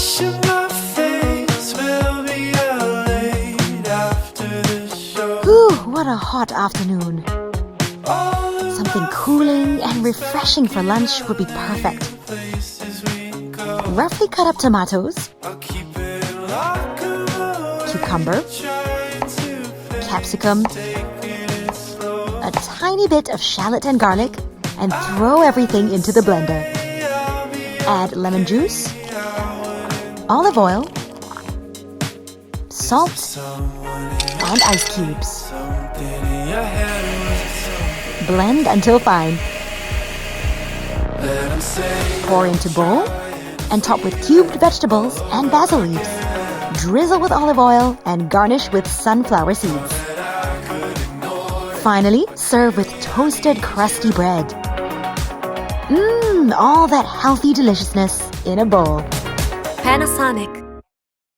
washing my face will be out late after the show. Whew, what a hot afternoon. Something cooling and refreshing for lunch would be perfect. Roughly cut up tomatoes, cucumber, capsicum, a tiny bit of shallot and garlic, and throw everything into the blender. Add lemon juice, olive oil, salt, and ice cubes. Blend until fine. Pour into bowl and top with cubed vegetables and basil leaves. Drizzle with olive oil and garnish with sunflower seeds. Finally, serve with toasted crusty bread. All that healthy deliciousness in a bowl. Panasonic.